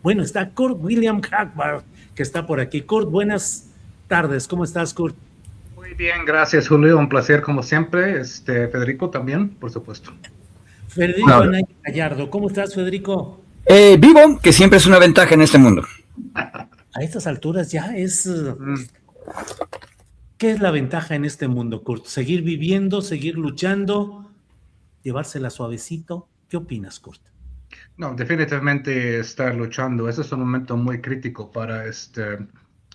Bueno, está Kurt William Hackbarth, que está por aquí. Kurt, buenas tardes. ¿Cómo estás, Kurt? Muy bien, gracias Julio, un placer como siempre. Federico también, por supuesto. Federico No, Anaya Gallardo. ¿Cómo estás, Federico? vivo, que siempre es una ventaja en este mundo. A estas alturas ya es... Mm, ¿Qué es la ventaja en este mundo, Kurt? ¿Seguir viviendo, seguir luchando, llevársela suavecito? ¿Qué opinas, Kurt? No, definitivamente estar luchando. Ese es un momento muy crítico para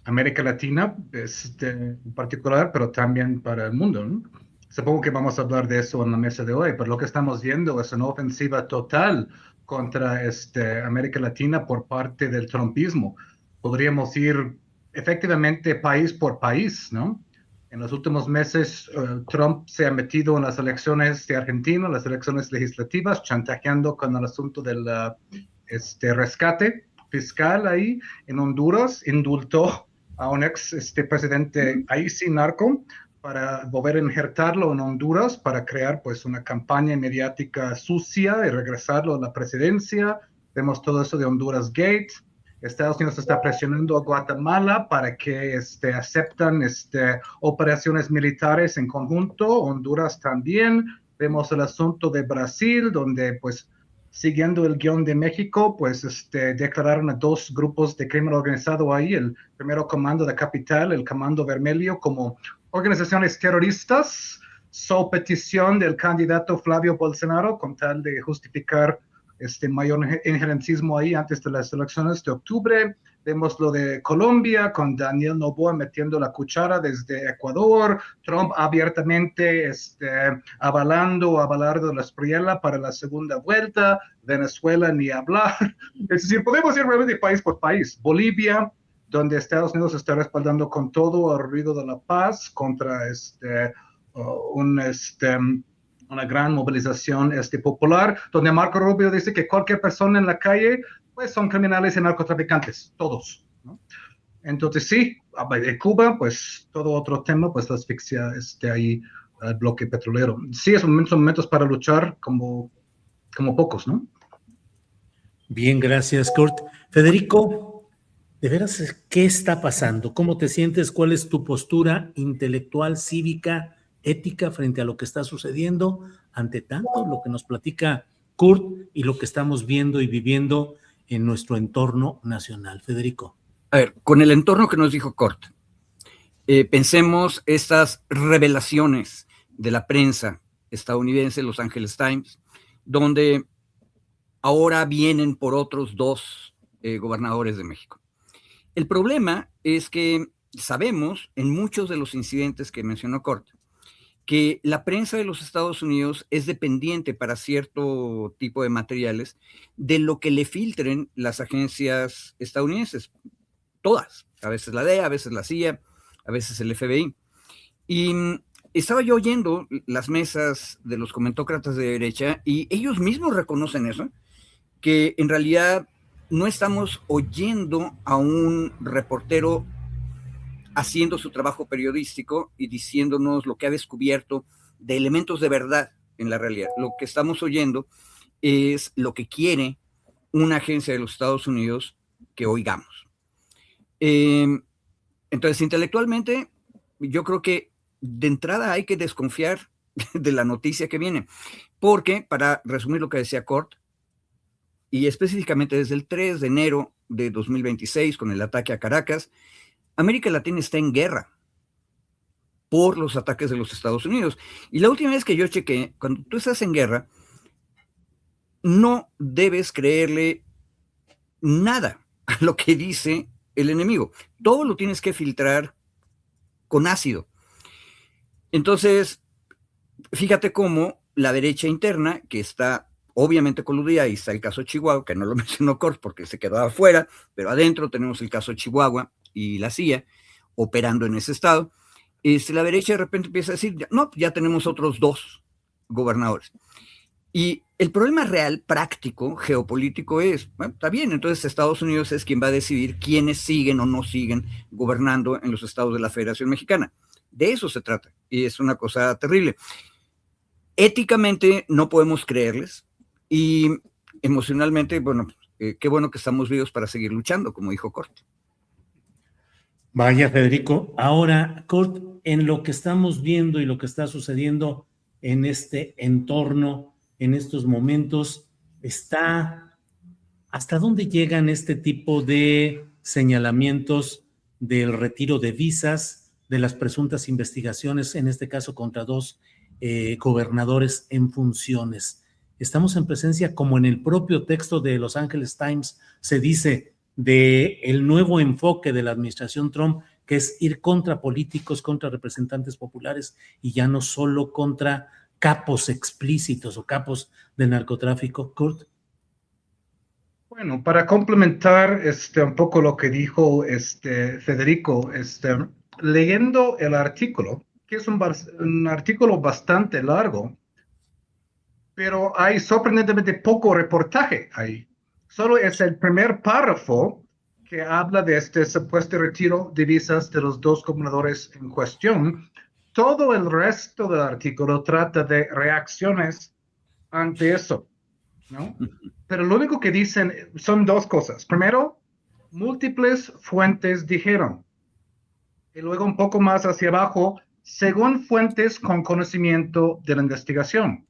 América Latina, en particular, pero también para el mundo, ¿no? Supongo que vamos a hablar de eso en la mesa de hoy, pero lo que estamos viendo es una ofensiva total contra América Latina por parte del trumpismo. Podríamos ir efectivamente país por país, ¿no? En los últimos meses, Trump se ha metido en las elecciones de Argentina, las elecciones legislativas, chantajeando con el asunto del rescate fiscal ahí. En Honduras indultó a un ex presidente ahí sin narco para volver a injertarlo en Honduras para crear pues una campaña mediática sucia y regresarlo a la presidencia. Vemos todo eso de Honduras Gate. Estados Unidos está presionando a Guatemala para que aceptan operaciones militares en conjunto, Honduras también. Vemos el asunto de Brasil, donde pues siguiendo el guión de México, pues declararon a dos grupos de crimen organizado ahí, el primero comando de Capital, el Comando Vermelho, como organizaciones terroristas, so petición del candidato Flavio Bolsonaro, con tal de justificar mayor injerencismo ahí antes de las elecciones de octubre. Vemos lo de Colombia con Daniel Noboa metiendo la cuchara desde Ecuador, Trump abiertamente avalando a Abelardo Espriella para la segunda vuelta, Venezuela ni hablar. Es decir, podemos ir realmente país por país. Bolivia, donde Estados Unidos está respaldando con todo el ruido de la paz contra un una gran movilización popular, donde Marco Rubio dice que cualquier persona en la calle, pues son criminales y narcotraficantes, todos, ¿no? Entonces sí, de Cuba, pues todo otro tema, pues la asfixia ahí al bloque petrolero. Sí, son momentos para luchar como pocos, ¿no? Bien, gracias, Kurt. Federico, ¿de veras qué está pasando? ¿Cómo te sientes? ¿Cuál es tu postura intelectual, cívica, ética frente a lo que está sucediendo? Ante tanto, lo que nos platica Kurt y lo que estamos viendo y viviendo en nuestro entorno nacional. Federico. A ver, con el entorno que nos dijo Cort, pensemos estas revelaciones de la prensa estadounidense, Los Angeles Times, donde ahora vienen por otros dos gobernadores de México. El problema es que sabemos en muchos de los incidentes que mencionó Cort, que la prensa de los Estados Unidos es dependiente para cierto tipo de materiales de lo que le filtren las agencias estadounidenses, todas, a veces la DEA, a veces la CIA, a veces el FBI. Y estaba yo oyendo las mesas de los comentócratas de derecha y ellos mismos reconocen eso, que en realidad no estamos oyendo a un reportero haciendo su trabajo periodístico y diciéndonos lo que ha descubierto de elementos de verdad en la realidad. Lo que estamos oyendo es lo que quiere una agencia de los Estados Unidos que oigamos. Entonces, intelectualmente, yo creo que de entrada hay que desconfiar de la noticia que viene, porque, para resumir lo que decía Cort, y específicamente desde el 3 de enero de 2026, con el ataque a Caracas, América Latina está en guerra por los ataques de los Estados Unidos. Y la última vez que yo chequé, cuando tú estás en guerra, no debes creerle nada a lo que dice el enemigo. Todo lo tienes que filtrar con ácido. Entonces, fíjate cómo la derecha interna, que está obviamente coludida, ahí está el caso Chihuahua, que no lo mencionó Cort porque se quedó afuera, pero adentro tenemos el caso Chihuahua y la CIA operando en ese estado. La derecha de repente empieza a decir, no, ya tenemos otros dos gobernadores. Y el problema real, práctico, geopolítico es, bueno, está bien, entonces Estados Unidos es quien va a decidir quiénes siguen o no siguen gobernando en los estados de la Federación Mexicana. De eso se trata, y es una cosa terrible. Éticamente no podemos creerles, y emocionalmente, bueno, qué bueno que estamos vivos para seguir luchando, como dijo Cort. Vaya, Federico. Ahora, Cort, en lo que estamos viendo y lo que está sucediendo en este entorno, en estos momentos, ¿hasta dónde llegan este tipo de señalamientos del retiro de visas, de las presuntas investigaciones, en este caso contra 2 gobernadores en funciones? Estamos en presencia, como en el propio texto de Los Angeles Times se dice, de el nuevo enfoque de la administración Trump, que es ir contra políticos, contra representantes populares y ya no solo contra capos explícitos o capos del narcotráfico. Kurt. Bueno, para complementar un poco lo que dijo Federico, leyendo el artículo, que es un artículo bastante largo, pero hay sorprendentemente poco reportaje ahí. Solo es el primer párrafo que habla de este supuesto retiro de visas de los 2 gobernadores en cuestión. Todo el resto del artículo trata de reacciones ante eso, ¿no? Pero lo único que dicen son 2 cosas. Primero, múltiples fuentes dijeron. Y luego un poco más hacia abajo, según fuentes con conocimiento de la investigación.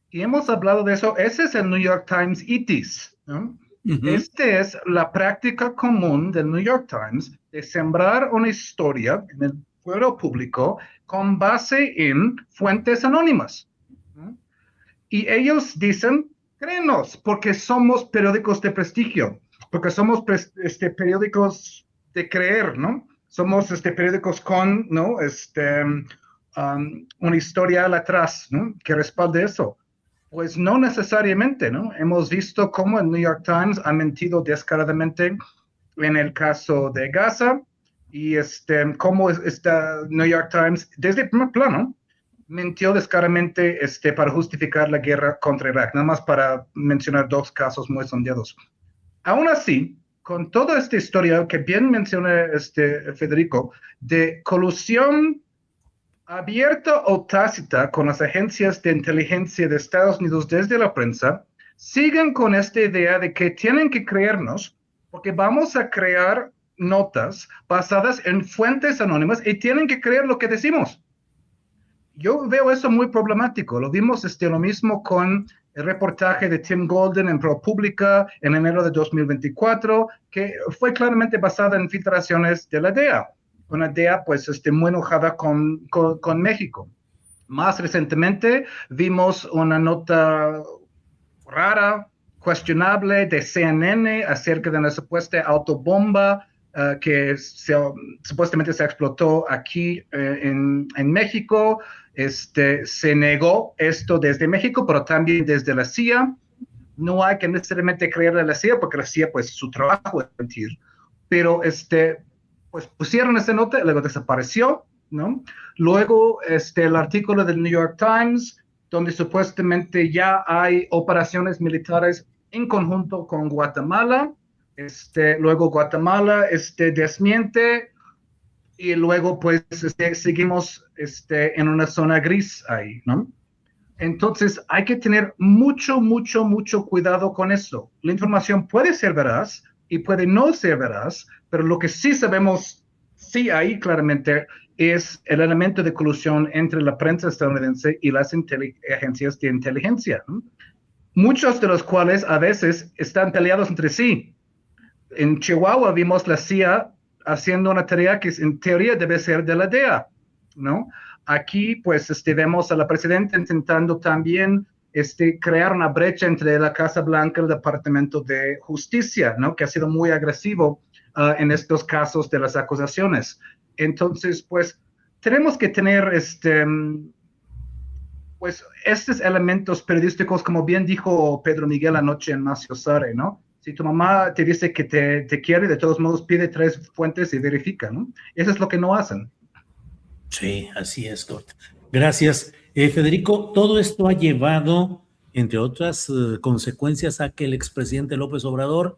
Y hemos hablado de eso. Ese es el New York Times ITIS, ¿no? Esta es la práctica común del New York Times de sembrar una historia en el fuero público con base en fuentes anónimas, ¿no? Y ellos dicen, créenos, porque somos periódicos de prestigio, porque somos periódicos de creer, ¿no? Somos periódicos con, ¿no? Una historia atrás, ¿no? Que respalde eso. Pues no necesariamente, ¿no? Hemos visto cómo el New York Times ha mentido descaradamente en el caso de Gaza y cómo esta New York Times, desde el primer plano, mintió descaradamente para justificar la guerra contra Irak, nada más para mencionar 2 casos muy sondeados. Aún así, con toda esta historia que bien menciona Federico, de colusión abierta o tácita con las agencias de inteligencia de Estados Unidos desde la prensa, siguen con esta idea de que tienen que creernos porque vamos a crear notas basadas en fuentes anónimas y tienen que creer lo que decimos. Yo veo eso muy problemático. Lo vimos lo mismo con el reportaje de Tim Golden en ProPublica en enero de 2024, que fue claramente basada en filtraciones de la DEA. Una DEA pues muy enojada con México. Más recientemente vimos una nota rara, cuestionable de CNN acerca de una supuesta autobomba que supuestamente se explotó aquí en México. Se negó esto desde México, pero también desde la CIA. No hay que necesariamente creerle a la CIA, porque la CIA, pues, su trabajo es mentir. Pero pues pusieron esa nota, luego desapareció, ¿no? Luego el artículo del New York Times, donde supuestamente ya hay operaciones militares en conjunto con Guatemala. Luego Guatemala desmiente y luego pues seguimos en una zona gris ahí, ¿no? Entonces hay que tener mucho cuidado con eso. La información puede ser veraz y puede no ser veraz, pero lo que sí sabemos, sí hay claramente, es el elemento de colusión entre la prensa estadounidense y las agencias de inteligencia, ¿no? Muchos de los cuales a veces están peleados entre sí. En Chihuahua vimos la CIA haciendo una tarea que en teoría debe ser de la DEA, ¿no? Aquí, pues, vemos a la presidenta intentando también crear una brecha entre la Casa Blanca y el Departamento de Justicia, ¿no? Que ha sido muy agresivo en estos casos de las acusaciones. Entonces, pues, tenemos que tener pues, estos elementos periodísticos, como bien dijo Pedro Miguel anoche en Macio Sare, ¿no? Si tu mamá te dice que te quiere, de todos modos pide 3 fuentes y verifica, ¿no? Eso es lo que no hacen. Sí, así es, Cort. Gracias. Federico, todo esto ha llevado, entre otras consecuencias, a que el expresidente López Obrador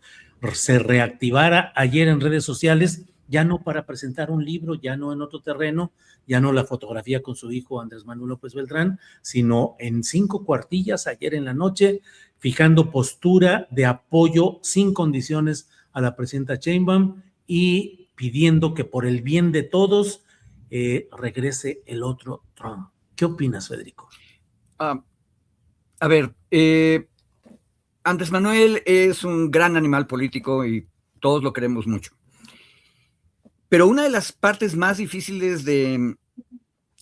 se reactivara ayer en redes sociales ya no para presentar un libro, ya no en otro terreno, ya no la fotografía con su hijo Andrés Manuel López Beltrán, sino en 5 cuartillas ayer en la noche, fijando postura de apoyo sin condiciones a la presidenta Sheinbaum y pidiendo que por el bien de todos regrese el otro Trump. ¿Qué opinas, Federico? A ver, Andrés Manuel es un gran animal político y todos lo queremos mucho. Pero una de las partes más difíciles de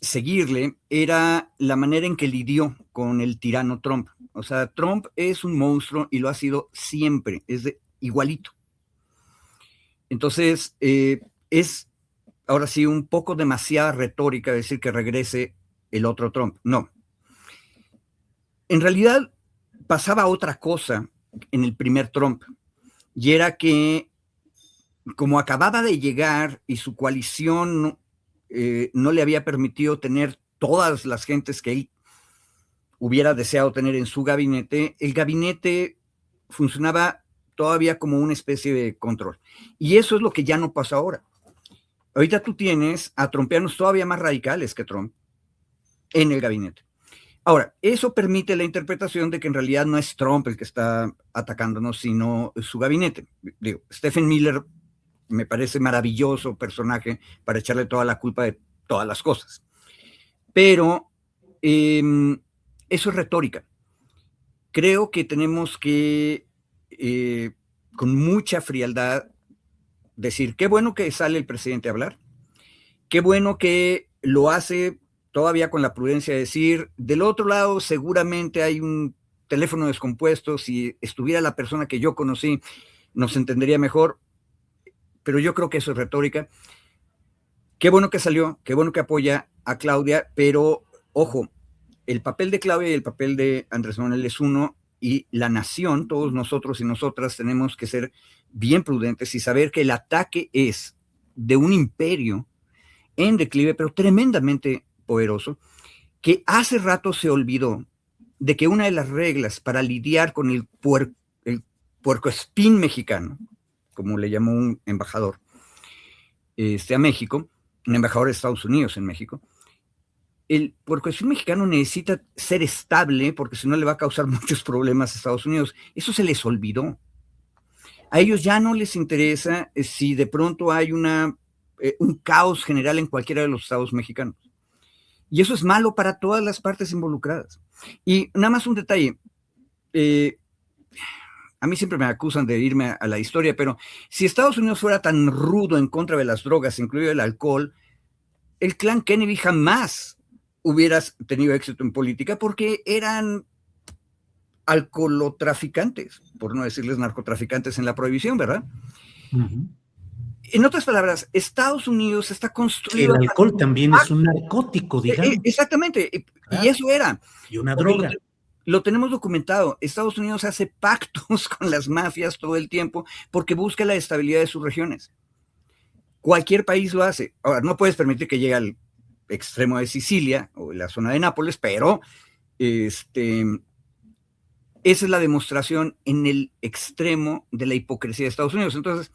seguirle era la manera en que lidió con el tirano Trump. O sea, Trump es un monstruo y lo ha sido siempre, igualito. Entonces, es ahora sí un poco demasiada retórica decir que regrese el otro Trump. No. En realidad pasaba otra cosa en el primer Trump, y era que como acababa de llegar y su coalición no le había permitido tener todas las gentes que él hubiera deseado tener en su gabinete, el gabinete funcionaba todavía como una especie de control. Y eso es lo que ya no pasa ahora. Ahorita tú tienes a trumpianos todavía más radicales que Trump en el gabinete. Ahora, eso permite la interpretación de que en realidad no es Trump el que está atacándonos, sino su gabinete. Digo, Stephen Miller me parece maravilloso personaje para echarle toda la culpa de todas las cosas. Pero eso es retórica. Creo que tenemos que, con mucha frialdad, decir, qué bueno que sale el presidente a hablar, qué bueno que lo hace todavía con la prudencia de decir, del otro lado seguramente hay un teléfono descompuesto, si estuviera la persona que yo conocí, nos entendería mejor. Pero yo creo que eso es retórica. Qué bueno que salió, qué bueno que apoya a Claudia, pero ojo, el papel de Claudia y el papel de Andrés Manuel es uno, y la nación, todos nosotros y nosotras tenemos que ser bien prudentes y saber que el ataque es de un imperio en declive, pero tremendamente poderoso, que hace rato se olvidó de que una de las reglas para lidiar con el puercoespín mexicano, como le llamó un embajador a México, un embajador de Estados Unidos en México, el puercoespín mexicano necesita ser estable porque si no le va a causar muchos problemas a Estados Unidos. Eso se les olvidó. A ellos ya no les interesa si de pronto hay un caos general en cualquiera de los estados mexicanos. Y eso es malo para todas las partes involucradas. Y nada más un detalle. A mí siempre me acusan de irme a la historia, pero si Estados Unidos fuera tan rudo en contra de las drogas, incluido el alcohol, el clan Kennedy jamás hubiera tenido éxito en política porque eran alcoholotraficantes, por no decirles narcotraficantes en la prohibición, ¿verdad? Uh-huh. En otras palabras, Estados Unidos está construido... El alcohol también es un narcótico, digamos. Exactamente, y eso era. Y una droga. Lo tenemos documentado. Estados Unidos hace pactos con las mafias todo el tiempo porque busca la estabilidad de sus regiones. Cualquier país lo hace. Ahora, no puedes permitir que llegue al extremo de Sicilia o la zona de Nápoles, pero esa es la demostración en el extremo de la hipocresía de Estados Unidos. Entonces,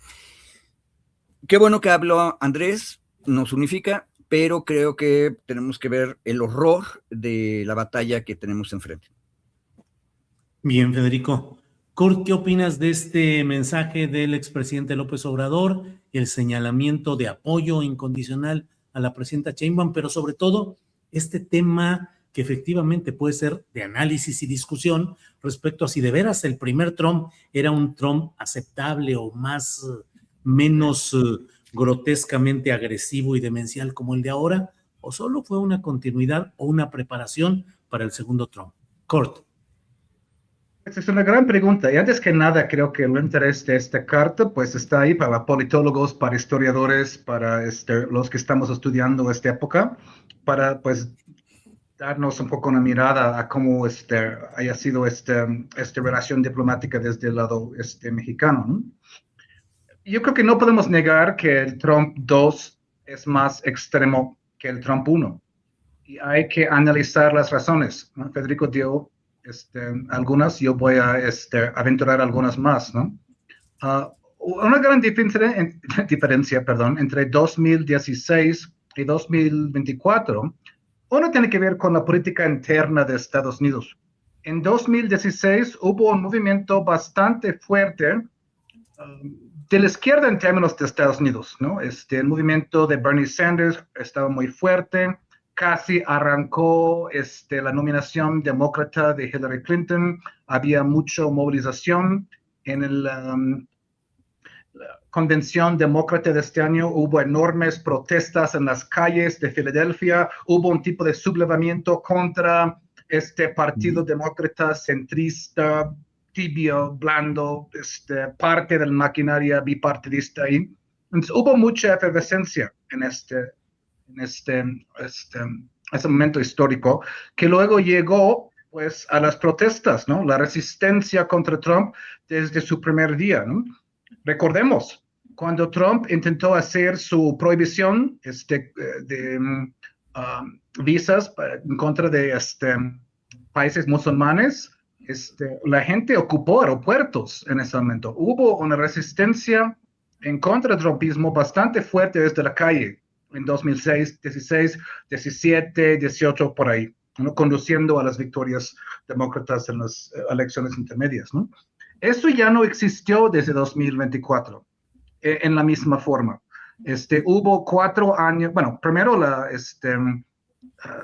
qué bueno que habló Andrés, nos unifica, pero creo que tenemos que ver el horror de la batalla que tenemos enfrente. Bien, Federico. Kurt, ¿qué opinas de este mensaje del expresidente López Obrador, el señalamiento de apoyo incondicional a la presidenta Sheinbaum, pero sobre todo este tema que efectivamente puede ser de análisis y discusión respecto a si de veras el primer Trump era un Trump aceptable o menos grotescamente agresivo y demencial como el de ahora, o solo fue una continuidad o una preparación para el segundo Trump? Kurt. Esa es una gran pregunta. Y antes que nada, creo que el interés de esta carta pues está ahí para politólogos, para historiadores, para los que estamos estudiando esta época, para pues darnos un poco una mirada a cómo haya sido esta relación diplomática desde el lado mexicano, ¿no? Yo creo que no podemos negar que el Trump 2 es más extremo que el Trump 1. Y hay que analizar las razones, ¿no? Federico dio algunas, yo voy a aventurar algunas más, ¿no? una gran diferencia, perdón, entre 2016 y 2024, uno tiene que ver con la política interna de Estados Unidos. En 2016 hubo un movimiento bastante fuerte de la izquierda en términos de Estados Unidos, ¿no? El movimiento de Bernie Sanders estaba muy fuerte, casi arrancó la nominación demócrata de Hillary Clinton, había mucha movilización en la convención demócrata de este año, hubo enormes protestas en las calles de Filadelfia, hubo un tipo de sublevamiento contra este partido demócrata centrista, tibio, blando, parte de la maquinaria bipartidista ahí. Entonces, hubo mucha efervescencia en ese momento histórico, que luego llegó pues a las protestas, ¿no? La resistencia contra Trump desde su primer día, ¿no? Recordemos, cuando Trump intentó hacer su prohibición de visas en contra de países musulmanes, la gente ocupó aeropuertos en ese momento. Hubo una resistencia en contra del trumpismo bastante fuerte desde la calle en 2006, 16, 17, 18, por ahí, ¿no? Conduciendo a las victorias demócratas en las elecciones intermedias, ¿no? Eso ya no existió desde 2024 en la misma forma. Hubo 4 años, bueno, primero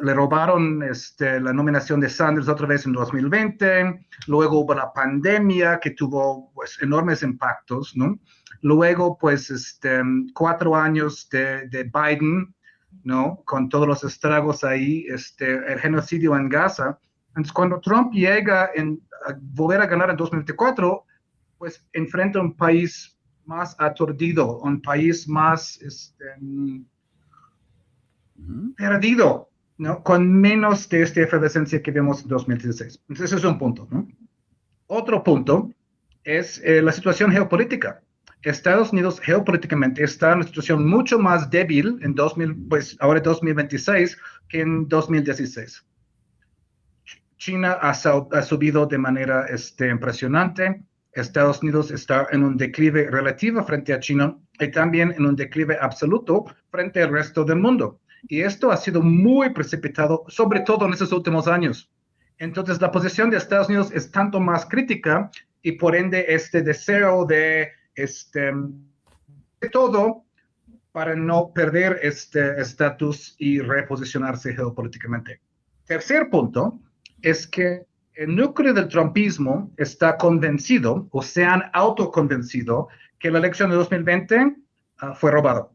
le robaron la nominación de Sanders otra vez en 2020, luego hubo la pandemia que tuvo pues, enormes impactos, ¿no? Luego, pues, 4 años de Biden, ¿no? Con todos los estragos ahí, el genocidio en Gaza. Entonces, cuando Trump llega a volver a ganar en 2024, pues enfrenta un país más aturdido, un país más perdido, ¿no? Con menos de esta efervescencia que vemos en 2016. Entonces, ese es un punto, ¿no? Otro punto es la situación geopolítica. Estados Unidos geopolíticamente está en una situación mucho más débil en pues ahora 2026 que en 2016. China ha subido de manera impresionante. Estados Unidos está en un declive relativo frente a China y también en un declive absoluto frente al resto del mundo. Y esto ha sido muy precipitado, sobre todo en estos últimos años. Entonces, la posición de Estados Unidos es tanto más crítica y por ende este deseo de todo para no perder este estatus y reposicionarse geopolíticamente. Tercer punto es que el núcleo del trumpismo está convencido o se han autoconvencido que la elección de 2020 fue robada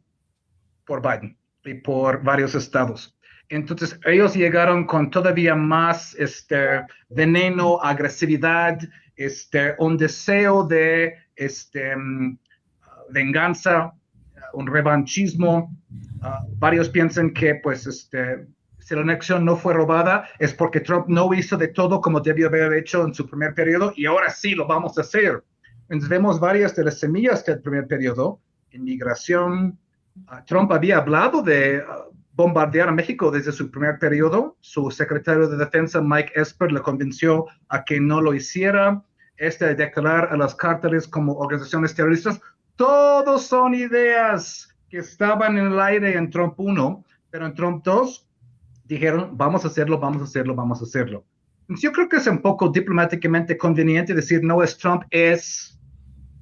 por Biden y por varios estados. Entonces ellos llegaron con todavía más veneno, agresividad, un deseo de venganza, un revanchismo. Varios piensan que pues si la elección no fue robada es porque Trump no hizo de todo como debió haber hecho en su primer periodo y ahora sí lo vamos a hacer. Entonces vemos varias de las semillas del primer periodo, inmigración. Trump había hablado de bombardear a México desde su primer periodo. Su secretario de Defensa, Mike Esper, le convenció a que no lo hiciera. De declarar a los cárteles como organizaciones terroristas. Todos son ideas que estaban en el aire en Trump 1, pero en Trump 2 dijeron, vamos a hacerlo, vamos a hacerlo, vamos a hacerlo. Entonces, yo creo que es un poco diplomáticamente conveniente decir, no es Trump, es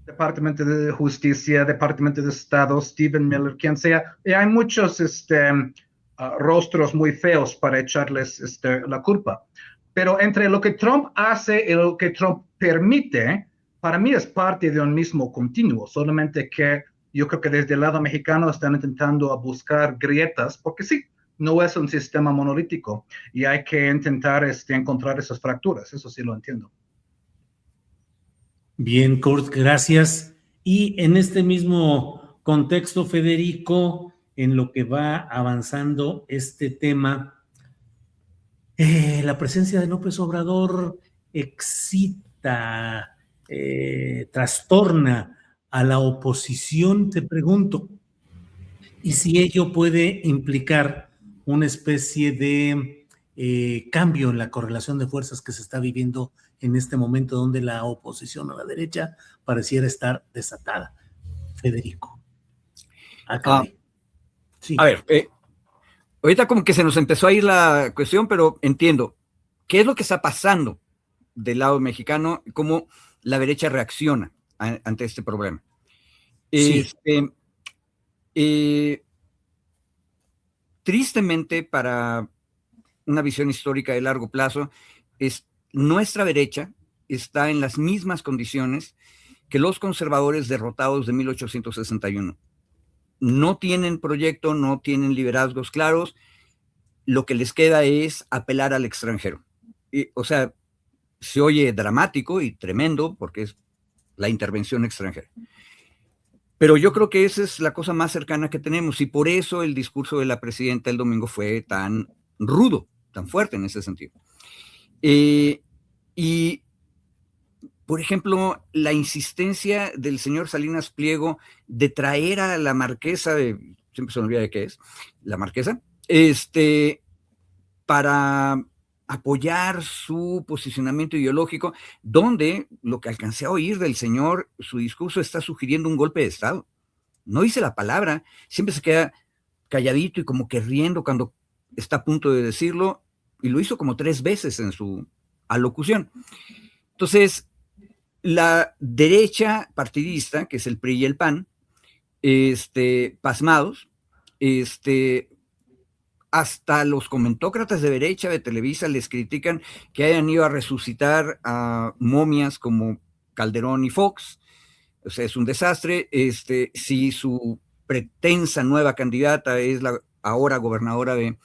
Departamento de Justicia, Departamento de Estado, Stephen Miller, quien sea. Y hay muchos rostros muy feos para echarles la culpa. Pero entre lo que Trump hace y lo que Trump permite, para mí es parte de un mismo continuo, solamente que yo creo que desde el lado mexicano están intentando buscar grietas, porque sí, no es un sistema monolítico y hay que intentar encontrar esas fracturas, eso sí lo entiendo. Bien, Kurt, gracias. Y en este mismo contexto, Federico, en lo que va avanzando este tema, la presencia de López Obrador excita, trastorna a la oposición, te pregunto, y si ello puede implicar una especie de cambio en la correlación de fuerzas que se está viviendo en este momento donde la oposición a la derecha pareciera estar desatada. Federico? Sí. A ver, ahorita como que se nos empezó a ir la cuestión, pero entiendo. ¿Qué es lo que está pasando del lado mexicano? ¿Cómo la derecha reacciona ante este problema? Sí. Tristemente, para una visión histórica de largo plazo, nuestra derecha está en las mismas condiciones que los conservadores derrotados de 1861. No tienen proyecto, no tienen liderazgos claros, lo que les queda es apelar al extranjero. O sea, se oye dramático y tremendo porque es la intervención extranjera. Pero yo creo que esa es la cosa más cercana que tenemos y por eso el discurso de la presidenta el domingo fue tan rudo, tan fuerte en ese sentido. Y, por ejemplo, la insistencia del señor Salinas Pliego de traer a la marquesa, siempre se me olvida de qué es, la marquesa, para apoyar su posicionamiento ideológico, donde lo que alcancé a oír del señor, su discurso está sugiriendo un golpe de Estado. No dice la palabra, siempre se queda calladito y como que riendo cuando está a punto de decirlo, y lo hizo como 3 veces en su alocución. Entonces, la derecha partidista, que es el PRI y el PAN, pasmados, hasta los comentócratas de derecha de Televisa les critican que hayan ido a resucitar a momias como Calderón y Fox. O sea, es un desastre. Si su pretensa nueva candidata es la ahora gobernadora de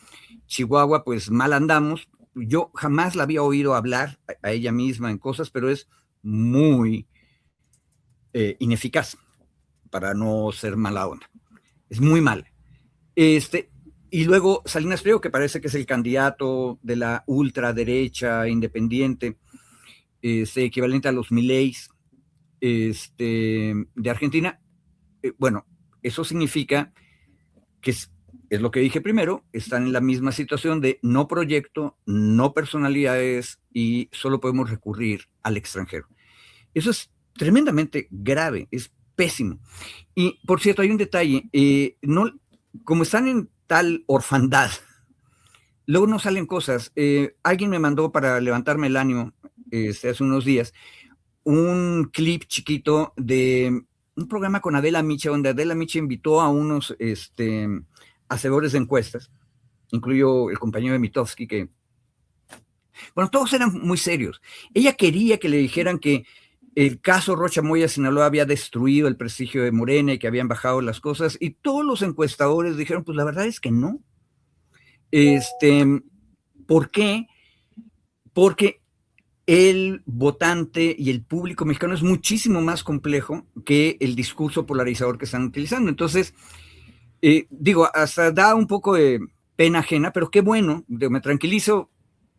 Chihuahua, pues mal andamos. Yo jamás la había oído hablar a ella misma en cosas, pero es muy ineficaz, para no ser mala onda. Es muy mala. Y luego Salinas Pliego, que parece que es el candidato de la ultraderecha independiente, equivalente a los Mileis de Argentina. Bueno, eso significa que es lo que dije primero, están en la misma situación de no proyecto, no personalidades y solo podemos recurrir al extranjero. Eso es tremendamente grave, es pésimo. Y, por cierto, hay un detalle, como están en tal orfandad, luego no salen cosas. Alguien me mandó para levantarme el ánimo hace unos días un clip chiquito de un programa con Adela Micha, donde Adela Micha invitó a unos hacedores de encuestas, incluyó el compañero de Mitofsky, que, bueno, todos eran muy serios. Ella quería que le dijeran que el caso Rocha Moya Sinaloa había destruido el prestigio de Morena y que habían bajado las cosas, y todos los encuestadores dijeron, pues la verdad es que no. ¿Por qué? Porque el votante y el público mexicano es muchísimo más complejo que el discurso polarizador que están utilizando. Entonces, digo, hasta da un poco de pena ajena, pero qué bueno, me tranquilizo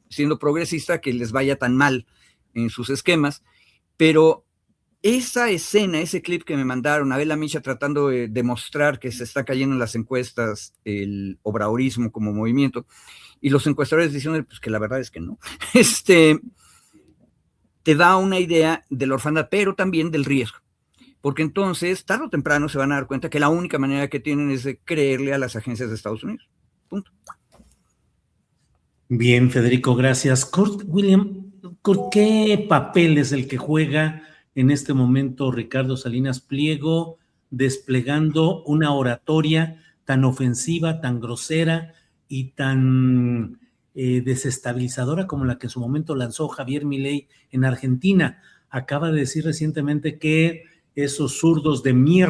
siendo progresista que les vaya tan mal en sus esquemas, pero esa escena, ese clip que me mandaron, Adela Micha tratando de demostrar que se está cayendo en las encuestas el obradorismo como movimiento, y los encuestadores diciendo pues, que la verdad es que no, te da una idea de la orfandad, pero también del riesgo, porque entonces, tarde o temprano, se van a dar cuenta que la única manera que tienen es de creerle a las agencias de Estados Unidos. Punto. Bien, Federico, gracias. Kurt, William, ¿qué papel es el que juega en este momento Ricardo Salinas Pliego desplegando una oratoria tan ofensiva, tan grosera y tan desestabilizadora como la que en su momento lanzó Javier Milei en Argentina? Acaba de decir recientemente que esos zurdos de Mir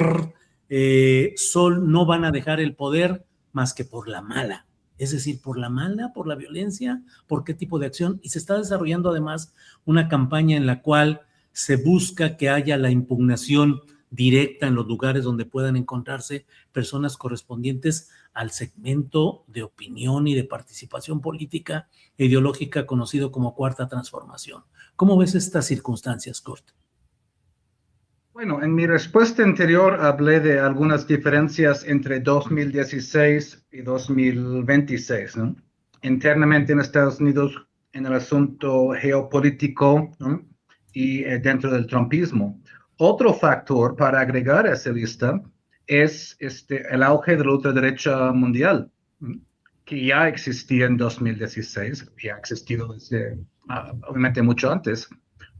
Sol no van a dejar el poder más que por la mala. Es decir, por la mala, por la violencia, por qué tipo de acción. Y se está desarrollando además una campaña en la cual se busca que haya la impugnación directa en los lugares donde puedan encontrarse personas correspondientes al segmento de opinión y de participación política e ideológica conocido como Cuarta Transformación. ¿Cómo ves estas circunstancias, Kurt? Bueno, en mi respuesta anterior hablé de algunas diferencias entre 2016 y 2026, ¿no? Internamente en Estados Unidos en el asunto geopolítico, ¿no? Y dentro del trumpismo. Otro factor para agregar a esa lista es el auge de la ultraderecha mundial, que ya existía en 2016, ya ha existido desde, obviamente, mucho antes,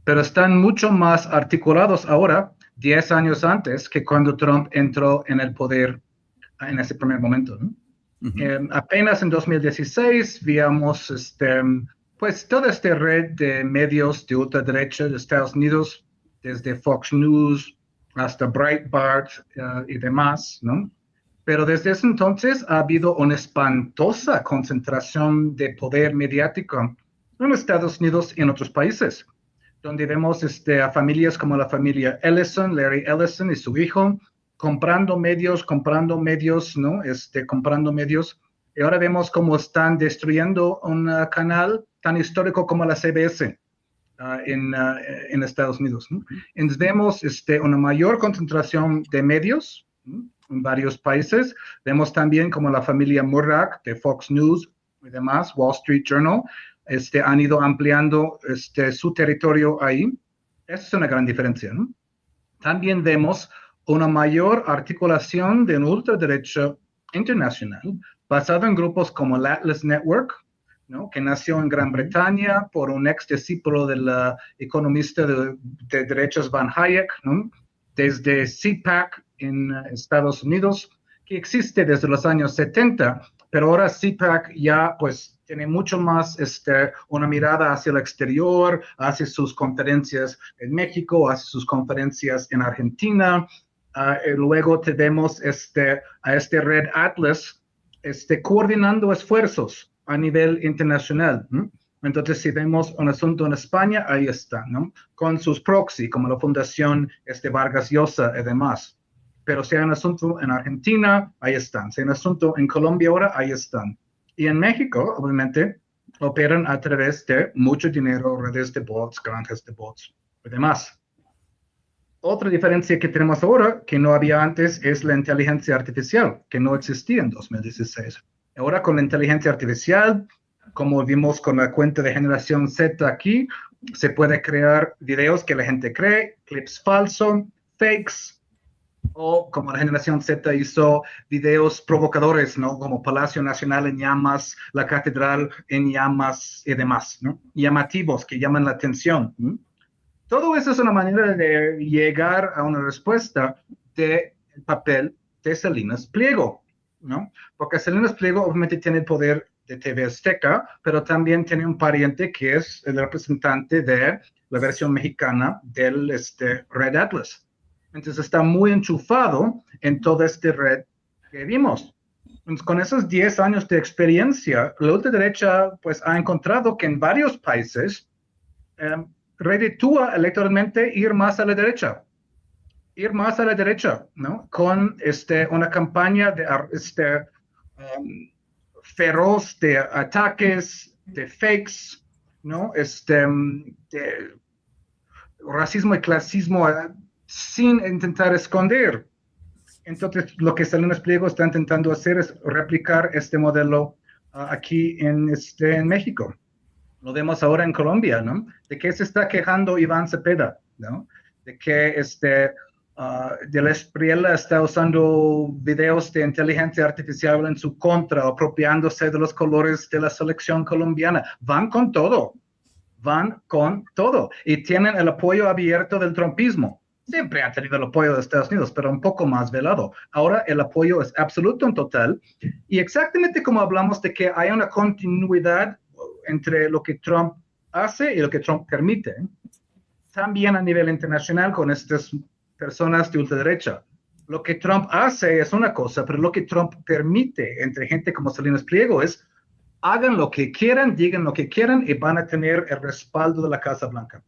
pero están mucho más articulados ahora, 10 años antes, que cuando Trump entró en el poder en ese primer momento, ¿no? Apenas en 2016 veíamos pues toda esta red de medios de ultraderecha de Estados Unidos, desde Fox News hasta Breitbart y demás, ¿no? Pero desde ese entonces ha habido una espantosa concentración de poder mediático en Estados Unidos y en otros países, donde vemos a familias como la familia Ellison, Larry Ellison y su hijo, comprando medios, ¿no? Comprando medios. Y ahora vemos cómo están destruyendo un canal tan histórico como la CBS en Estados Unidos, ¿no? Entonces vemos una mayor concentración de medios, ¿no?, en varios países. Vemos también como la familia Murdoch de Fox News y demás, Wall Street Journal, han ido ampliando su territorio ahí. Esa es una gran diferencia, ¿no? También vemos una mayor articulación de una ultraderecha internacional basada en grupos como el Atlas Network, ¿no?, que nació en Gran Bretaña por un ex discípulo del economista de derechas Van Hayek, ¿no?, desde CPAC en Estados Unidos, que existe desde los años 70, pero ahora CPAC ya pues tiene mucho más una mirada hacia el exterior, hace sus conferencias en México, hace sus conferencias en Argentina. Luego tenemos a red Atlas coordinando esfuerzos a nivel internacional, ¿no? Entonces, si vemos un asunto en España, ahí está, ¿no?, con sus proxy, como la Fundación Vargas Llosa y demás. Pero si hay un asunto en Argentina, ahí están. Si hay un asunto en Colombia ahora, ahí están. Y en México, obviamente, operan a través de mucho dinero, redes de bots, granjas de bots y demás. Otra diferencia que tenemos ahora, que no había antes, es la inteligencia artificial, que no existía en 2016. Ahora con la inteligencia artificial, como vimos con la cuenta de generación Z aquí, se puede crear videos que la gente cree, clips falsos, fakes, o como la generación Z hizo videos provocadores, ¿no?, como Palacio Nacional en llamas, la Catedral en llamas y demás, ¿no?, llamativos que llaman la atención, ¿no? Todo eso es una manera de llegar a una respuesta del papel de Salinas Pliego, ¿no? Porque Salinas Pliego obviamente tiene el poder de TV Azteca, pero también tiene un pariente que es el representante de la versión mexicana del Red Atlas. Entonces está muy enchufado en toda esta red que vimos. Entonces, con esos 10 años de experiencia, la ultraderecha pues ha encontrado que en varios países reditúa electoralmente ir más a la derecha, ¿no?, con una campaña de feroz de ataques, de fakes, ¿no?, de racismo y clasismo sin intentar esconder. Entonces, lo que Salinas Pliego está intentando hacer es replicar este modelo aquí en México. Lo vemos ahora en Colombia, ¿no? ¿De qué se está quejando Iván Cepeda, ¿no? De que de la Espriella está usando videos de inteligencia artificial en su contra, apropiándose de los colores de la selección colombiana. Van con todo. Y tienen el apoyo abierto del trumpismo. Siempre han tenido el apoyo de Estados Unidos, pero un poco más velado. Ahora el apoyo es absoluto en total. Y exactamente como hablamos de que hay una continuidad entre lo que Trump hace y lo que Trump permite, también a nivel internacional con estas personas de ultraderecha. Lo que Trump hace es una cosa, pero lo que Trump permite entre gente como Salinas Pliego es hagan lo que quieran, digan lo que quieran y van a tener el respaldo de la Casa Blanca.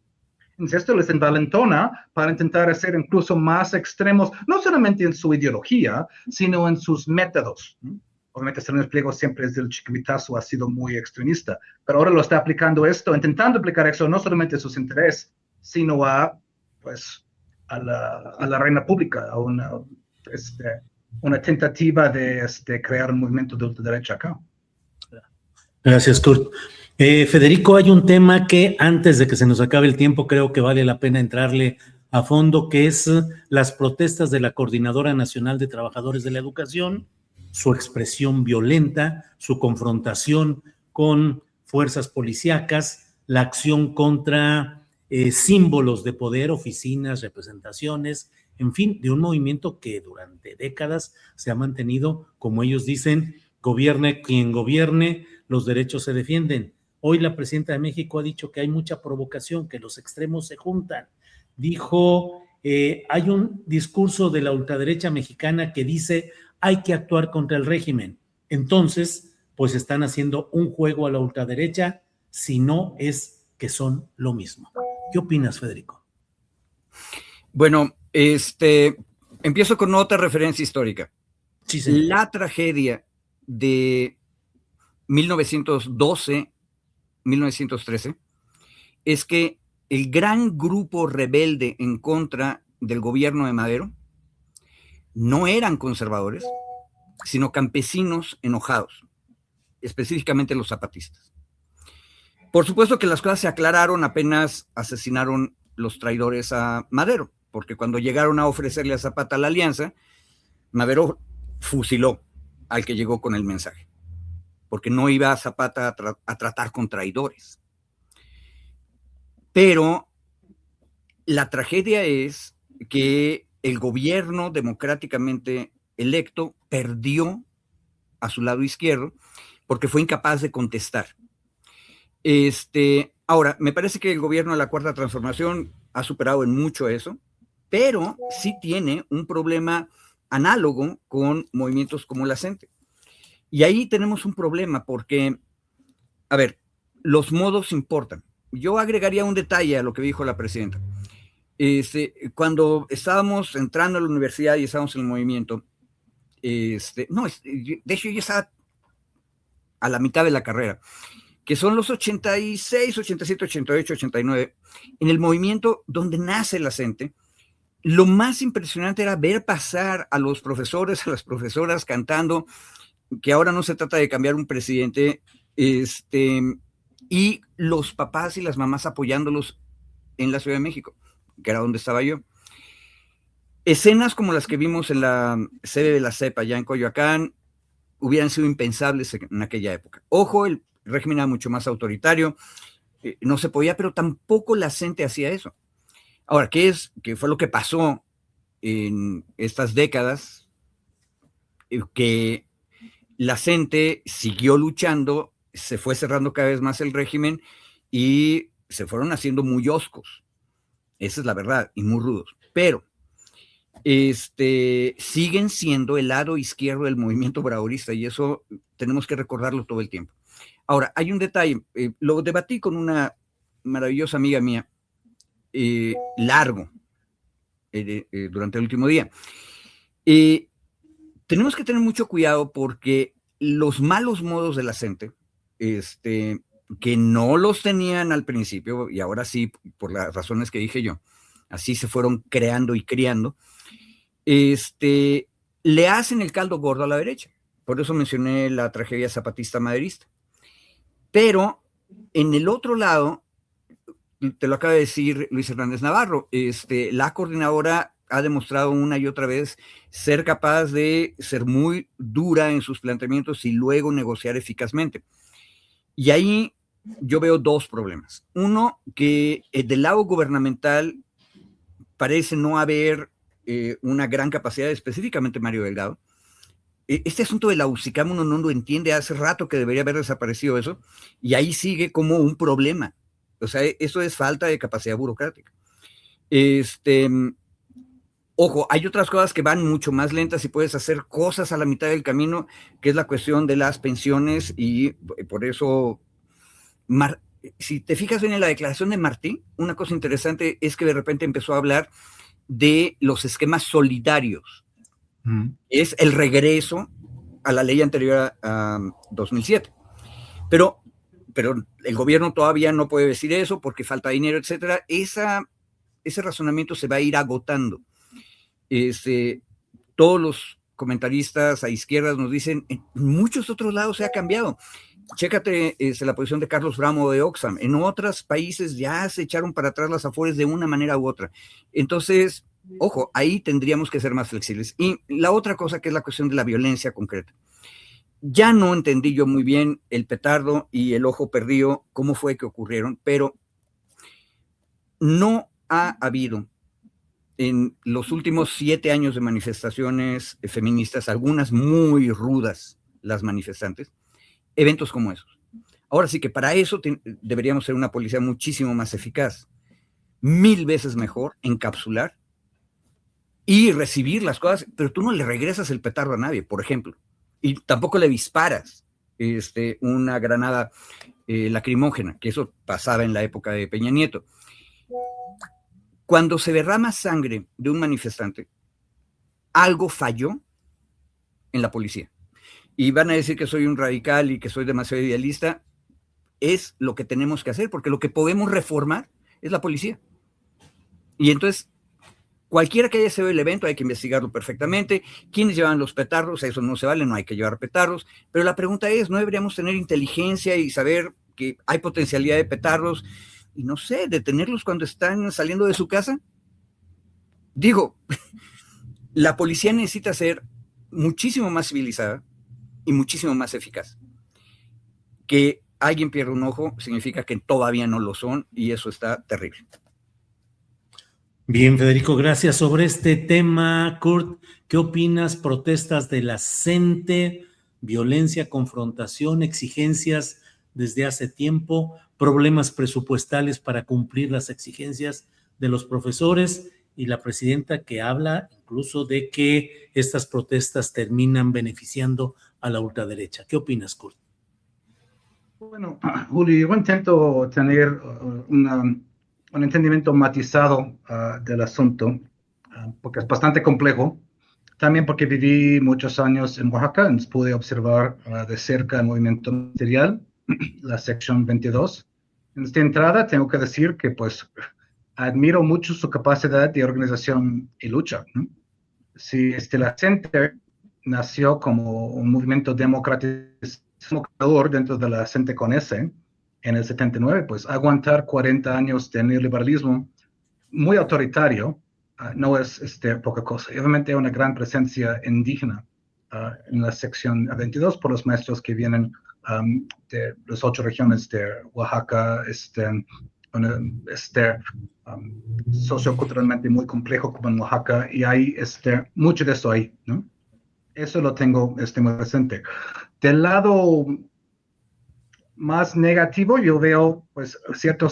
Entonces esto les envalentona para intentar hacer incluso más extremos, no solamente en su ideología, sino en sus métodos. Obviamente Salinas Pliego siempre desde el chiquitazo ha sido muy extremista, pero ahora lo está aplicando intentando aplicar eso no solamente a sus intereses, sino a la reina pública, a una tentativa de crear un movimiento de ultraderecha acá. Gracias, Kurt. Federico, hay un tema que antes de que se nos acabe el tiempo creo que vale la pena entrarle a fondo, que es las protestas de la Coordinadora Nacional de Trabajadores de la Educación, su expresión violenta, su confrontación con fuerzas policíacas, la acción contra símbolos de poder, oficinas, representaciones, en fin, de un movimiento que durante décadas se ha mantenido, como ellos dicen, gobierne quien gobierne, los derechos se defienden. Hoy la presidenta de México ha dicho que hay mucha provocación, que los extremos se juntan. Dijo, hay un discurso de la ultraderecha mexicana que dice hay que actuar contra el régimen. Entonces, pues están haciendo un juego a la ultraderecha, si no es que son lo mismo. ¿Qué opinas, Federico? Bueno, empiezo con otra referencia histórica. Sí, señor. La tragedia de 1912-1913 es que el gran grupo rebelde en contra del gobierno de Madero no eran conservadores, sino campesinos enojados, específicamente los zapatistas. Por supuesto que las cosas se aclararon apenas asesinaron los traidores a Madero, porque cuando llegaron a ofrecerle a Zapata la alianza, Madero fusiló al que llegó con el mensaje, porque no iba a Zapata a tratar con traidores. Pero la tragedia es que el gobierno democráticamente electo perdió a su lado izquierdo porque fue incapaz de contestar. Ahora, me parece que el gobierno de la Cuarta Transformación ha superado en mucho eso, pero sí tiene un problema análogo con movimientos como la CENTE. Y ahí tenemos un problema porque, a ver, los modos importan. Yo agregaría un detalle a lo que dijo la presidenta. Cuando estábamos entrando a la universidad y estábamos en el movimiento, de hecho yo estaba a la mitad de la carrera, que son los 86, 87, 88, 89, en el movimiento donde nace la CENTE. Lo más impresionante era ver pasar a los profesores, a las profesoras cantando que ahora no se trata de cambiar un presidente, y los papás y las mamás apoyándolos en la Ciudad de México, que era donde estaba yo. Escenas como las que vimos en la sede de la CEP allá en Coyoacán hubieran sido impensables en aquella época. Ojo, el régimen era mucho más autoritario, no se podía, pero tampoco la CENTE hacía eso. Ahora, ¿qué fue lo que pasó en estas décadas? Que la CENTE siguió luchando, se fue cerrando cada vez más el régimen y se fueron haciendo muy hoscos. Esa es la verdad, y muy rudos. Pero siguen siendo el lado izquierdo del movimiento bravurista y eso tenemos que recordarlo todo el tiempo. Ahora, hay un detalle, lo debatí con una maravillosa amiga mía, largo, durante el último día. Tenemos que tener mucho cuidado porque los malos modos de la CENTE, que no los tenían al principio y ahora sí, por las razones que dije yo, así se fueron creando y criando, le hacen el caldo gordo a la derecha. Por eso mencioné la tragedia zapatista maderista. Pero en el otro lado, te lo acaba de decir Luis Hernández Navarro, la coordinadora ha demostrado una y otra vez ser capaz de ser muy dura en sus planteamientos y luego negociar eficazmente. Y ahí yo veo dos problemas. Uno, que del lado gubernamental parece no haber una gran capacidad, específicamente Mario Delgado. Este asunto de la UCICAM uno no lo entiende, hace rato que debería haber desaparecido eso, y ahí sigue como un problema. O sea, eso es falta de capacidad burocrática. Ojo, hay otras cosas que van mucho más lentas y puedes hacer cosas a la mitad del camino, que es la cuestión de las pensiones y por eso, si te fijas bien en la declaración de Martí, una cosa interesante es que de repente empezó a hablar de los esquemas solidarios. Es el regreso a la ley anterior a 2007. Pero el gobierno todavía no puede decir eso porque falta dinero, etcétera. Ese razonamiento se va a ir agotando. Todos los comentaristas a izquierdas nos dicen, en muchos otros lados se ha cambiado. Chécate la posición de Carlos Bramo de Oxfam. En otros países ya se echaron para atrás las Afores de una manera u otra. Entonces, ojo, ahí tendríamos que ser más flexibles. Y la otra cosa, que es la cuestión de la violencia concreta. Ya no entendí yo muy bien el petardo y el ojo perdido, cómo fue que ocurrieron, pero no ha habido en los últimos 7 años de manifestaciones feministas, algunas muy rudas, las manifestantes, eventos como esos. Ahora sí que para eso deberíamos ser una policía muchísimo más eficaz, 1000 veces mejor encapsular y recibir las cosas, pero tú no le regresas el petardo a nadie, por ejemplo, y tampoco le disparas una granada lacrimógena, que eso pasaba en la época de Peña Nieto. Cuando se derrama sangre de un manifestante, algo falló en la policía. Y van a decir que soy un radical y que soy demasiado idealista. Es lo que tenemos que hacer, porque lo que podemos reformar es la policía. Y entonces, cualquiera que haya sido el evento, hay que investigarlo perfectamente. ¿Quiénes llevan los petardos? Eso no se vale, no hay que llevar petardos. Pero la pregunta es, ¿no deberíamos tener inteligencia y saber que hay potencialidad de petardos? Y no sé, detenerlos cuando están saliendo de su casa. Digo, la policía necesita ser muchísimo más civilizada y muchísimo más eficaz. Que alguien pierda un ojo significa que todavía no lo son, y eso está terrible. Bien, Federico, gracias. Sobre este tema, Kurt, ¿qué opinas? Protestas de la CENTE, violencia, confrontación, exigencias desde hace tiempo, problemas presupuestales para cumplir las exigencias de los profesores, y la presidenta que habla incluso de que estas protestas terminan beneficiando a la ultraderecha. ¿Qué opinas, Kurt? Bueno, Julio, yo intento tener un entendimiento matizado del asunto, porque es bastante complejo. También porque viví muchos años en Oaxaca, entonces pude observar de cerca el movimiento ministerial, la sección 22. En esta entrada tengo que decir que pues admiro mucho su capacidad de organización y lucha, ¿no? Si la CENTE nació como un movimiento democratizador dentro de la CENTE con S en el 79, pues aguantar 40 años de neoliberalismo muy autoritario no es poca cosa. Y obviamente hay una gran presencia indígena en la sección 22 por los maestros que vienen de las 8 regiones de Oaxaca, socioculturalmente muy complejo como en Oaxaca, y hay mucho de eso ahí, ¿no? Eso lo tengo muy presente. Del lado más negativo, yo veo pues cierto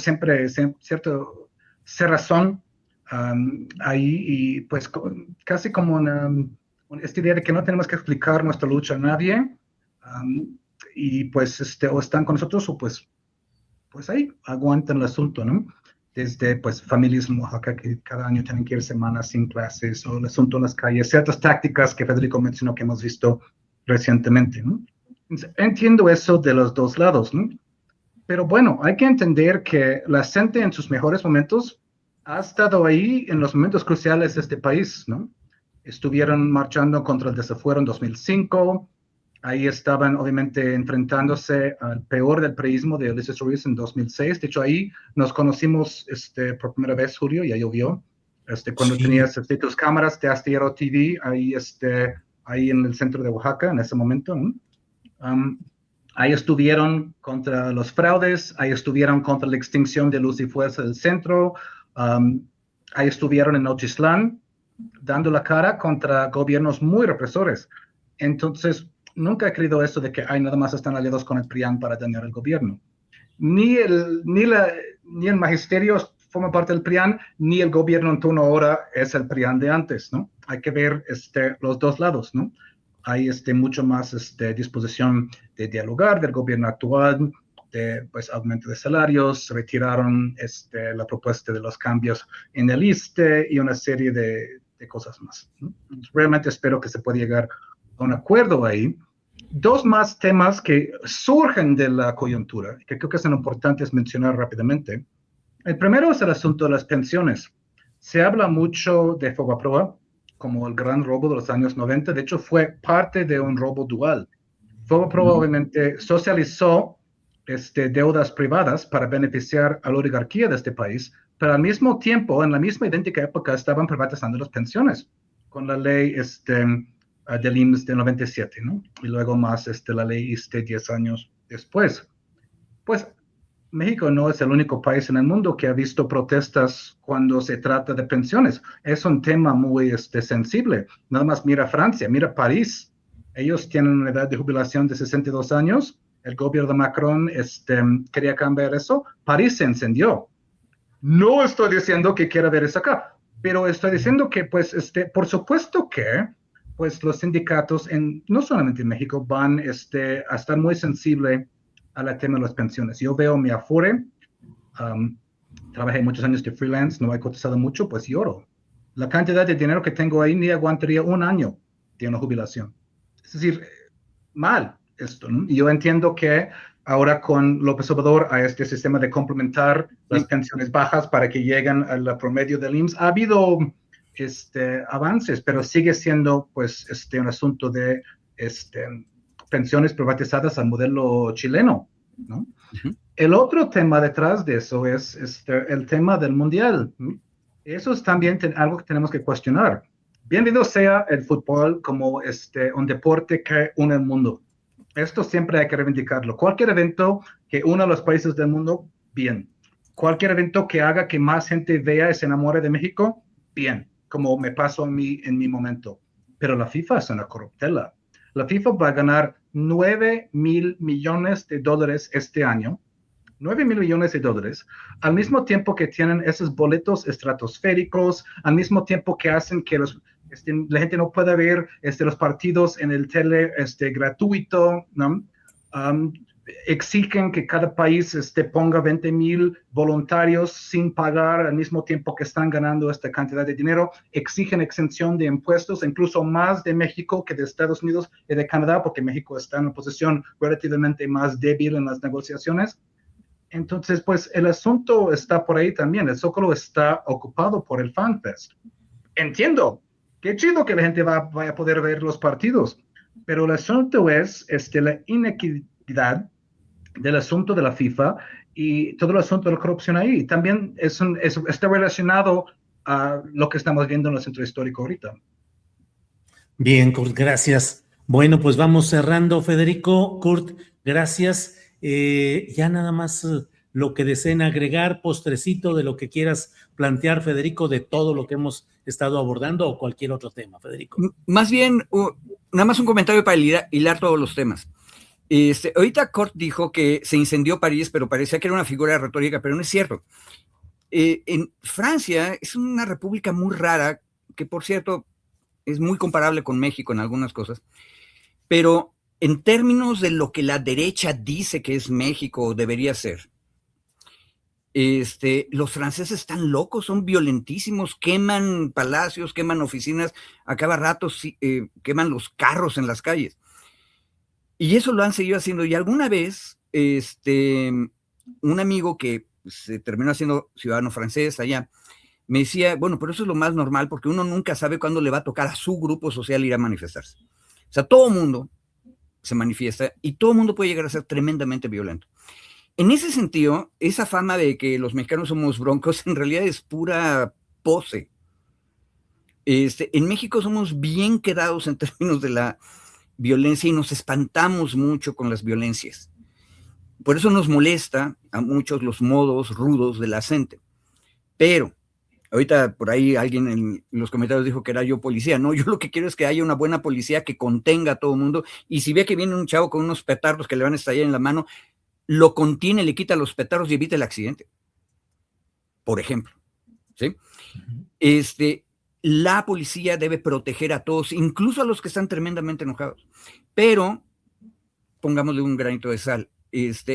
cerrazón ahí, y pues casi como esta idea de que no tenemos que explicar nuestra lucha a nadie, y pues o están con nosotros o pues ahí aguantan el asunto, ¿no? Desde pues familias en Oaxaca que cada año tienen que ir semanas sin clases, o el asunto en las calles, ciertas tácticas que Federico mencionó que hemos visto recientemente, ¿no? Entiendo eso de los dos lados, ¿no? Pero bueno, hay que entender que la CENTE en sus mejores momentos ha estado ahí en los momentos cruciales de este país, ¿no? Estuvieron marchando contra el desafuero en 2005, ahí estaban obviamente enfrentándose al peor del priismo de Ulises Ruiz en 2006, de hecho ahí nos conocimos por primera vez, Julio, ya llovió, cuando Sí. tenías tus cámaras de Astillero TV, ahí en el centro de Oaxaca en ese momento, ¿no? Ahí estuvieron contra los fraudes, ahí estuvieron contra la extinción de Luz y Fuerza del Centro, ahí estuvieron en Nochislán, dando la cara contra gobiernos muy represores. Entonces, nunca he creído eso de que nada más están aliados con el PRIAN para dañar el gobierno. Ni el magisterio forma parte del PRIAN, ni el gobierno en turno ahora es el PRIAN de antes, ¿no? Hay que ver los dos lados, ¿no? Hay mucho más disposición de dialogar del gobierno actual, de pues aumento de salarios, retiraron la propuesta de los cambios en el ISSSTE y una serie de cosas más, ¿no? Realmente espero que se pueda llegar a un acuerdo ahí. Dos más temas que surgen de la coyuntura, que creo que son importantes mencionar rápidamente. El primero es el asunto de las pensiones. Se habla mucho de Fobaproa como el gran robo de los años 90. De hecho, fue parte de un robo dual. probablemente socializó deudas privadas para beneficiar a la oligarquía de este país, pero al mismo tiempo, en la misma idéntica época, estaban privatizando las pensiones con la ley del IMSS de 97, ¿no? Y luego más la ley 10 años después. Pues México no es el único país en el mundo que ha visto protestas cuando se trata de pensiones. Es un tema muy sensible. Nada más mira Francia, mira París. Ellos tienen una edad de jubilación de 62 años. El gobierno de Macron quería cambiar eso. París se encendió. No estoy diciendo que quiera ver eso acá, pero estoy diciendo que, pues, por supuesto que, pues, los sindicatos, no solamente en México, van a estar muy sensibles al tema de las pensiones. Yo veo mi Afore, trabajé muchos años de freelance, no he cotizado mucho, pues lloro. La cantidad de dinero que tengo ahí ni aguantaría un año de una jubilación. Es decir, mal esto, ¿no? Y yo entiendo que ahora con López Obrador a este sistema de complementar las pensiones bajas para que lleguen al promedio del IMSS, ha habido avances, pero sigue siendo pues un asunto de pensiones privatizadas al modelo chileno, ¿no? Uh-huh. El otro tema detrás de eso es el tema del mundial. Eso es también algo que tenemos que cuestionar. Bienvenido sea el fútbol como un deporte que une el mundo. Esto siempre hay que reivindicarlo. Cualquier evento que una a los países del mundo, bien. Cualquier evento que haga que más gente vea y se enamore de México, bien. Como me pasó a mí en mi momento. Pero la FIFA es una corruptela. La FIFA va a ganar $9,000 millones este año. $9,000 millones, al mismo tiempo que tienen esos boletos estratosféricos, al mismo tiempo que hacen que la gente no pueda ver los partidos en el tele gratuito, ¿no? Exigen que cada país ponga 20,000 voluntarios sin pagar al mismo tiempo que están ganando esta cantidad de dinero, exigen exención de impuestos, incluso más de México que de Estados Unidos y de Canadá, porque México está en una posición relativamente más débil en las negociaciones. Entonces, pues el asunto está por ahí también. El Zócalo está ocupado por el FanFest. Entiendo, qué chido que la gente vaya a poder ver los partidos, pero el asunto es la inequidad del asunto de la FIFA y todo el asunto de la corrupción ahí. También está relacionado a lo que estamos viendo en el centro histórico ahorita. Bien, Kurt, gracias. Bueno, pues vamos cerrando, Federico. Kurt, gracias. Ya nada más lo que deseen agregar, postrecito de lo que quieras plantear, Federico, de todo lo que hemos estado abordando o cualquier otro tema, Federico. Más bien, nada más un comentario para hilar todos los temas. Ahorita Kurt dijo que se incendió París, pero parecía que era una figura retórica, pero no es cierto. En Francia es una república muy rara, que por cierto es muy comparable con México en algunas cosas, pero en términos de lo que la derecha dice que es México o debería ser, los franceses están locos, son violentísimos, queman palacios, queman oficinas, a cada rato queman los carros en las calles. Y eso lo han seguido haciendo. Y alguna vez, un amigo que se terminó haciendo ciudadano francés allá, me decía, bueno, pero eso es lo más normal porque uno nunca sabe cuándo le va a tocar a su grupo social ir a manifestarse. O sea, todo mundo se manifiesta y todo el mundo puede llegar a ser tremendamente violento. En ese sentido, esa fama de que los mexicanos somos broncos en realidad es pura pose. En México somos bien quedados en términos de la violencia y nos espantamos mucho con las violencias. Por eso nos molesta a muchos los modos rudos de la gente. Pero, ahorita por ahí alguien en los comentarios dijo que era yo policía. No, yo lo que quiero es que haya una buena policía que contenga a todo el mundo y si ve que viene un chavo con unos petardos que le van a estallar en la mano, lo contiene, le quita los petardos y evita el accidente. Por ejemplo. ¿Sí? La policía debe proteger a todos, incluso a los que están tremendamente enojados. Pero, pongámosle un granito de sal,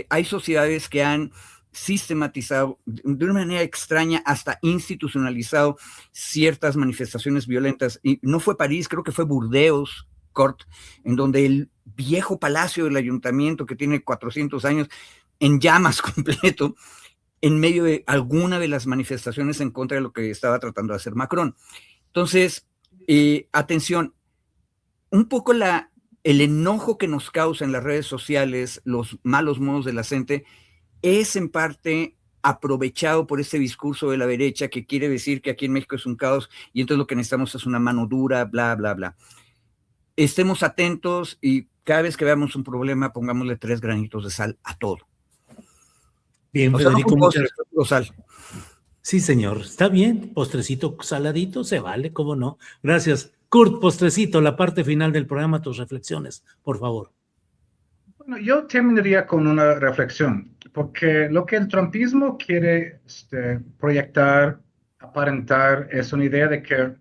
hay sociedades que han sistematizado de una manera extraña, hasta institucionalizado ciertas manifestaciones violentas. Y no fue París, creo que fue Burdeos, Kurt, en donde el viejo palacio del ayuntamiento que tiene 400 años en llamas completo, en medio de alguna de las manifestaciones en contra de lo que estaba tratando de hacer Macron. Entonces, atención, un poco la el enojo que nos causa en las redes sociales, los malos modos de la gente, es en parte aprovechado por este discurso de la derecha que quiere decir que aquí en México es un caos y entonces lo que necesitamos es una mano dura, bla, bla, bla. Estemos atentos y cada vez que veamos un problema, pongámosle 3 granitos de sal a todo. Bien, O sea, Federico, no muchas sal. Sí, señor. Está bien. Postrecito saladito, se vale, ¿cómo no? Gracias. Kurt, postrecito, la parte final del programa, tus reflexiones, por favor. Bueno, yo terminaría con una reflexión, porque lo que el trumpismo quiere proyectar, aparentar, es una idea de que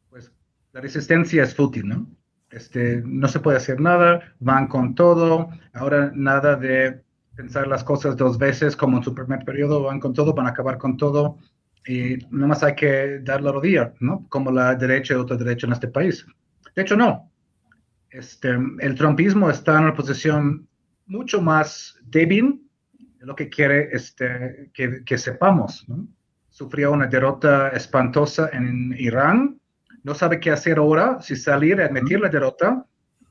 pues, la resistencia es fútil, ¿no? No se puede hacer nada, van con todo, ahora nada de pensar las cosas 2 veces, como en su primer periodo, van con todo, van a acabar con todo, y nada más hay que dar la rodilla, ¿no? Como la derecha y otra derecha en este país. De hecho, no. El trumpismo está en una posición mucho más débil de lo que quiere que sepamos, ¿no? Sufrió una derrota espantosa en Irán, no sabe qué hacer ahora, si salir y admitir la derrota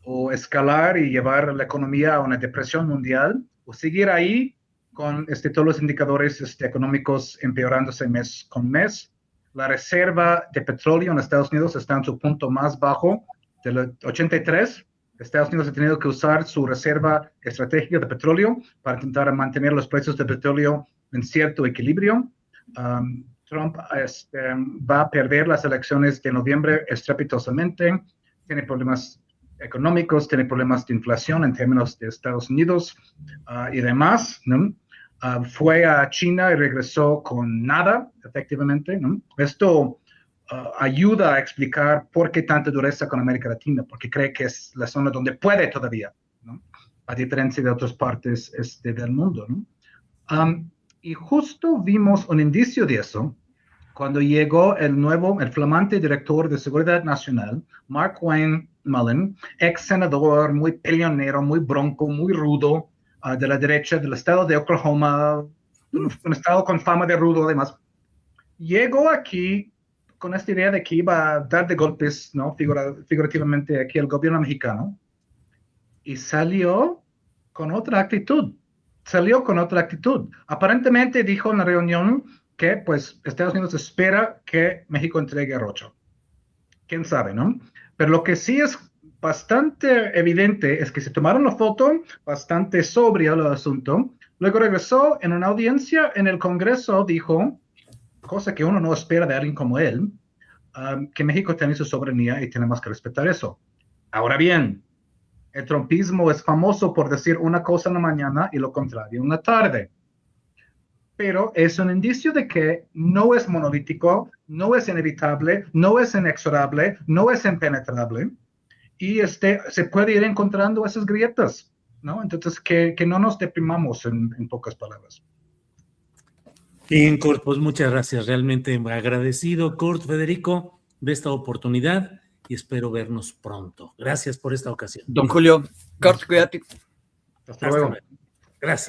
o escalar y llevar la economía a una depresión mundial o seguir ahí con todos los indicadores económicos empeorándose mes con mes. La reserva de petróleo en Estados Unidos está en su punto más bajo del 83. Estados Unidos ha tenido que usar su reserva estratégica de petróleo para intentar mantener los precios de petróleo en cierto equilibrio. Trump va a perder las elecciones de noviembre estrepitosamente, tiene problemas económicos, tiene problemas de inflación en términos de Estados Unidos y demás, ¿no? Fue a China y regresó con nada, efectivamente, ¿no? Esto ayuda a explicar por qué tanta dureza con América Latina, porque cree que es la zona donde puede todavía, ¿no? A diferencia de otras partes del mundo, ¿no? Y justo vimos un indicio de eso cuando llegó el flamante director de Seguridad Nacional, Markwayne Mullin, ex senador, muy peleonero, muy bronco, muy rudo, de la derecha del estado de Oklahoma, un estado con fama de rudo además. Llegó aquí con esta idea de que iba a dar de golpes, ¿no? Figurativamente aquí al gobierno mexicano, y salió con otra actitud. Aparentemente dijo en la reunión que pues Estados Unidos espera que México entregue a Rocho. ¿Quién sabe, no? Pero lo que sí es bastante evidente es que se tomaron la foto, bastante sobria el asunto, luego regresó en una audiencia en el Congreso, dijo, cosa que uno no espera de alguien como él, que México tiene su soberanía y tenemos que respetar eso. Ahora bien, el trumpismo es famoso por decir una cosa en la mañana y lo contrario en la tarde. Pero es un indicio de que no es monolítico, no es inevitable, no es inexorable, no es impenetrable. Y se puede ir encontrando esas grietas, ¿no? Entonces, que no nos deprimamos en pocas palabras. Bien, Kurt, pues muchas gracias. Realmente agradecido, Kurt, Federico, de esta oportunidad y espero vernos pronto. Gracias por esta ocasión. Don Julio, Kurt, cuídate. Hasta luego. Gracias.